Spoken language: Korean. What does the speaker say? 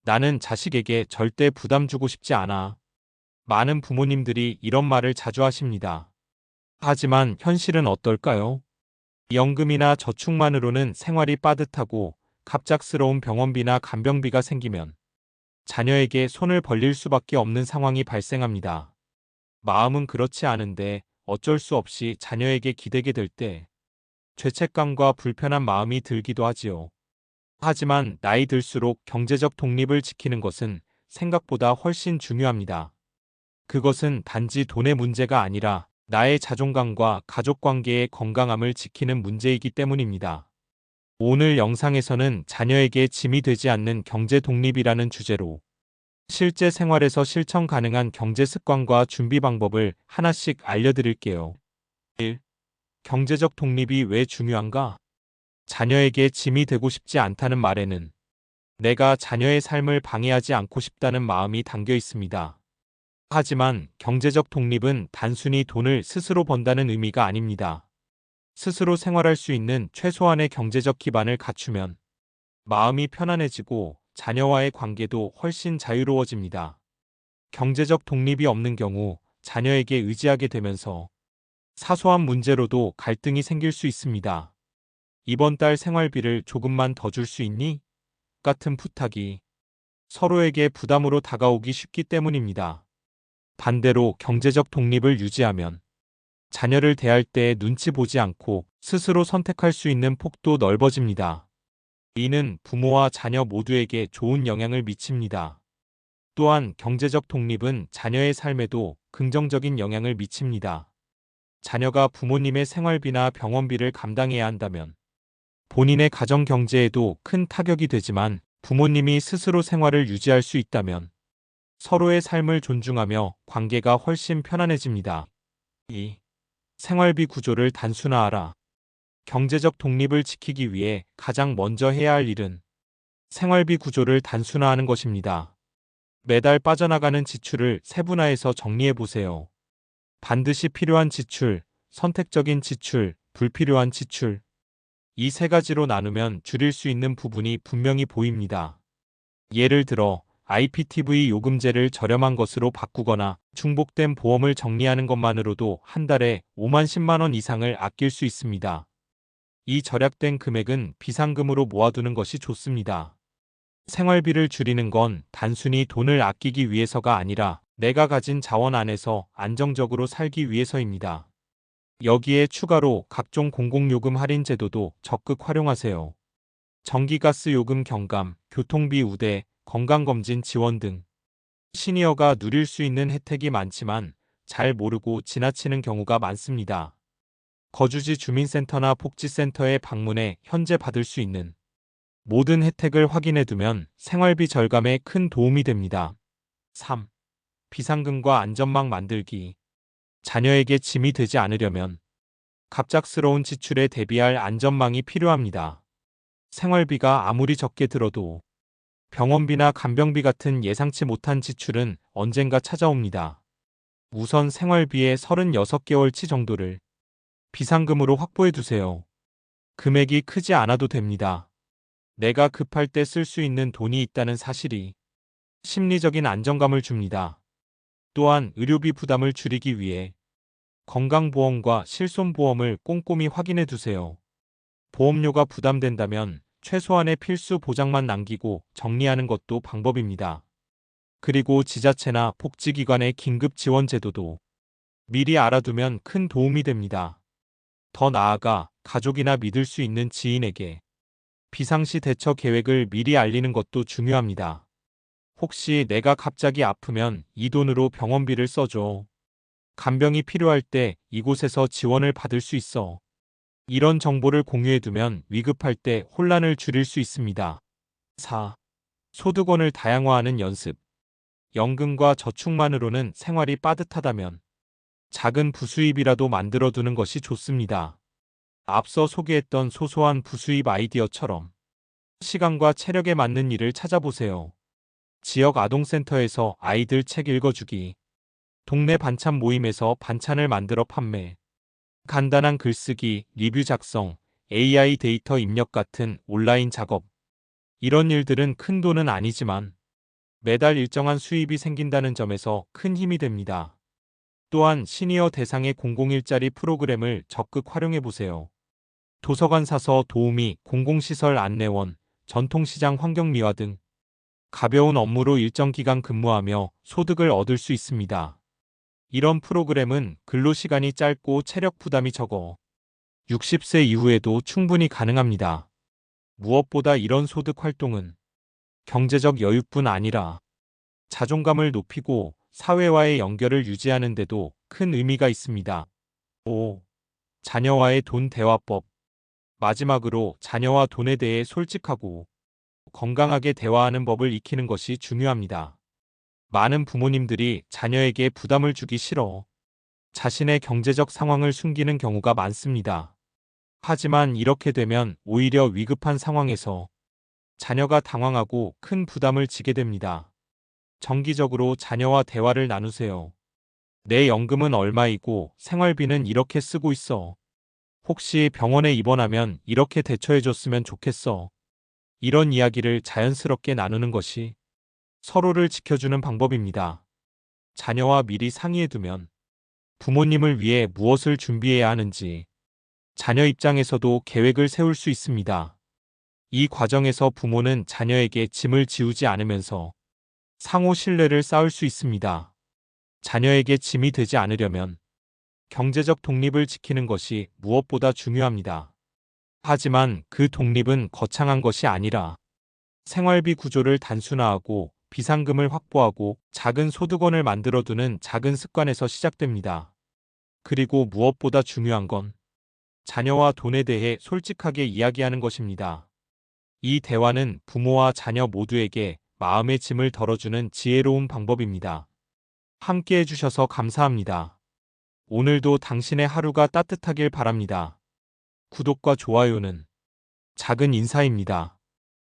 나는 자식에게 절대 부담 주고 싶지 않아. 많은 부모님들이 이런 말을 자주 하십니다. 하지만 현실은 어떨까요? 연금이나 저축만으로는 생활이 빠듯하고 갑작스러운 병원비나 간병비가 생기면 자녀에게 손을 벌릴 수밖에 없는 상황이 발생합니다. 마음은 그렇지 않은데 어쩔 수 없이 자녀에게 기대게 될 때 죄책감과 불편한 마음이 들기도 하지요. 하지만 나이 들수록 경제적 독립을 지키는 것은 생각보다 훨씬 중요합니다. 그것은 단지 돈의 문제가 아니라 나의 자존감과 가족 관계의 건강함을 지키는 문제이기 때문입니다. 오늘 영상에서는 자녀에게 짐이 되지 않는 경제 독립이라는 주제로 실제 생활에서 실천 가능한 경제 습관과 준비 방법을 하나씩 알려드릴게요. 1. 경제적 독립이 왜 중요한가? 자녀에게 짐이 되고 싶지 않다는 말에는 내가 자녀의 삶을 방해하지 않고 싶다는 마음이 담겨 있습니다. 하지만 경제적 독립은 단순히 돈을 스스로 번다는 의미가 아닙니다. 스스로 생활할 수 있는 최소한의 경제적 기반을 갖추면 마음이 편안해지고 자녀와의 관계도 훨씬 자유로워집니다. 경제적 독립이 없는 경우 자녀에게 의지하게 되면서 사소한 문제로도 갈등이 생길 수 있습니다. 이번 달 생활비를 조금만 더 줄 수 있니? 같은 부탁이 서로에게 부담으로 다가오기 쉽기 때문입니다. 반대로 경제적 독립을 유지하면 자녀를 대할 때 눈치 보지 않고 스스로 선택할 수 있는 폭도 넓어집니다. 이는 부모와 자녀 모두에게 좋은 영향을 미칩니다. 또한 경제적 독립은 자녀의 삶에도 긍정적인 영향을 미칩니다. 자녀가 부모님의 생활비나 병원비를 감당해야 한다면 본인의 가정 경제에도 큰 타격이 되지만 부모님이 스스로 생활을 유지할 수 있다면 서로의 삶을 존중하며 관계가 훨씬 편안해집니다. 2. 생활비 구조를 단순화하라. 경제적 독립을 지키기 위해 가장 먼저 해야 할 일은 생활비 구조를 단순화하는 것입니다. 매달 빠져나가는 지출을 세분화해서 정리해 보세요. 반드시 필요한 지출, 선택적인 지출, 불필요한 지출. 이 세 가지로 나누면 줄일 수 있는 부분이 분명히 보입니다. 예를 들어 IPTV 요금제를 저렴한 것으로 바꾸거나 중복된 보험을 정리하는 것만으로도 한 달에 5만 10만 원 이상을 아낄 수 있습니다. 이 절약된 금액은 비상금으로 모아두는 것이 좋습니다. 생활비를 줄이는 건 단순히 돈을 아끼기 위해서가 아니라 내가 가진 자원 안에서 안정적으로 살기 위해서입니다. 여기에 추가로 각종 공공요금 할인 제도도 적극 활용하세요. 전기가스 요금 경감, 교통비 우대, 건강검진 지원 등 시니어가 누릴 수 있는 혜택이 많지만 잘 모르고 지나치는 경우가 많습니다. 거주지 주민센터나 복지센터에 방문해 현재 받을 수 있는 모든 혜택을 확인해두면 생활비 절감에 큰 도움이 됩니다. 3. 비상금과 안전망 만들기. 자녀에게 짐이 되지 않으려면 갑작스러운 지출에 대비할 안전망이 필요합니다. 생활비가 아무리 적게 들어도 병원비나 간병비 같은 예상치 못한 지출은 언젠가 찾아옵니다. 우선 생활비의 36개월치 정도를 비상금으로 확보해 두세요. 금액이 크지 않아도 됩니다. 내가 급할 때 쓸 수 있는 돈이 있다는 사실이 심리적인 안정감을 줍니다. 또한 의료비 부담을 줄이기 위해 건강보험과 실손보험을 꼼꼼히 확인해 두세요. 보험료가 부담된다면 최소한의 필수 보장만 남기고 정리하는 것도 방법입니다. 그리고 지자체나 복지기관의 긴급 지원 제도도 미리 알아두면 큰 도움이 됩니다. 더 나아가 가족이나 믿을 수 있는 지인에게 비상시 대처 계획을 미리 알리는 것도 중요합니다. 혹시 내가 갑자기 아프면 이 돈으로 병원비를 써줘. 간병이 필요할 때 이곳에서 지원을 받을 수 있어. 이런 정보를 공유해두면 위급할 때 혼란을 줄일 수 있습니다. 4. 소득원을 다양화하는 연습. 연금과 저축만으로는 생활이 빠듯하다면 작은 부수입이라도 만들어두는 것이 좋습니다. 앞서 소개했던 소소한 부수입 아이디어처럼 시간과 체력에 맞는 일을 찾아보세요. 지역 아동센터에서 아이들 책 읽어주기, 동네 반찬 모임에서 반찬을 만들어 판매, 간단한 글쓰기, 리뷰 작성, AI 데이터 입력 같은 온라인 작업. 이런 일들은 큰 돈은 아니지만 매달 일정한 수입이 생긴다는 점에서 큰 힘이 됩니다. 또한 시니어 대상의 공공일자리 프로그램을 적극 활용해 보세요. 도서관 사서 도우미, 공공시설 안내원, 전통시장 환경미화 등 가벼운 업무로 일정 기간 근무하며 소득을 얻을 수 있습니다. 이런 프로그램은 근로시간이 짧고 체력 부담이 적어 60세 이후에도 충분히 가능합니다. 무엇보다 이런 소득 활동은 경제적 여유뿐 아니라 자존감을 높이고 사회와의 연결을 유지하는 데도 큰 의미가 있습니다. 5. 자녀와의 돈 대화법. 마지막으로 자녀와 돈에 대해 솔직하고 건강하게 대화하는 법을 익히는 것이 중요합니다. 많은 부모님들이 자녀에게 부담을 주기 싫어 자신의 경제적 상황을 숨기는 경우가 많습니다. 하지만 이렇게 되면 오히려 위급한 상황에서 자녀가 당황하고 큰 부담을 지게 됩니다. 정기적으로 자녀와 대화를 나누세요. 내 연금은 얼마이고 생활비는 이렇게 쓰고 있어. 혹시 병원에 입원하면 이렇게 대처해줬으면 좋겠어. 이런 이야기를 자연스럽게 나누는 것이 서로를 지켜주는 방법입니다. 자녀와 미리 상의해두면 부모님을 위해 무엇을 준비해야 하는지 자녀 입장에서도 계획을 세울 수 있습니다. 이 과정에서 부모는 자녀에게 짐을 지우지 않으면서 상호 신뢰를 쌓을 수 있습니다. 자녀에게 짐이 되지 않으려면 경제적 독립을 지키는 것이 무엇보다 중요합니다. 하지만 그 독립은 거창한 것이 아니라 생활비 구조를 단순화하고 비상금을 확보하고 작은 소득원을 만들어두는 작은 습관에서 시작됩니다. 그리고 무엇보다 중요한 건 자녀와 돈에 대해 솔직하게 이야기하는 것입니다. 이 대화는 부모와 자녀 모두에게 마음의 짐을 덜어주는 지혜로운 방법입니다. 함께 해주셔서 감사합니다. 오늘도 당신의 하루가 따뜻하길 바랍니다. 구독과 좋아요는 작은 인사입니다.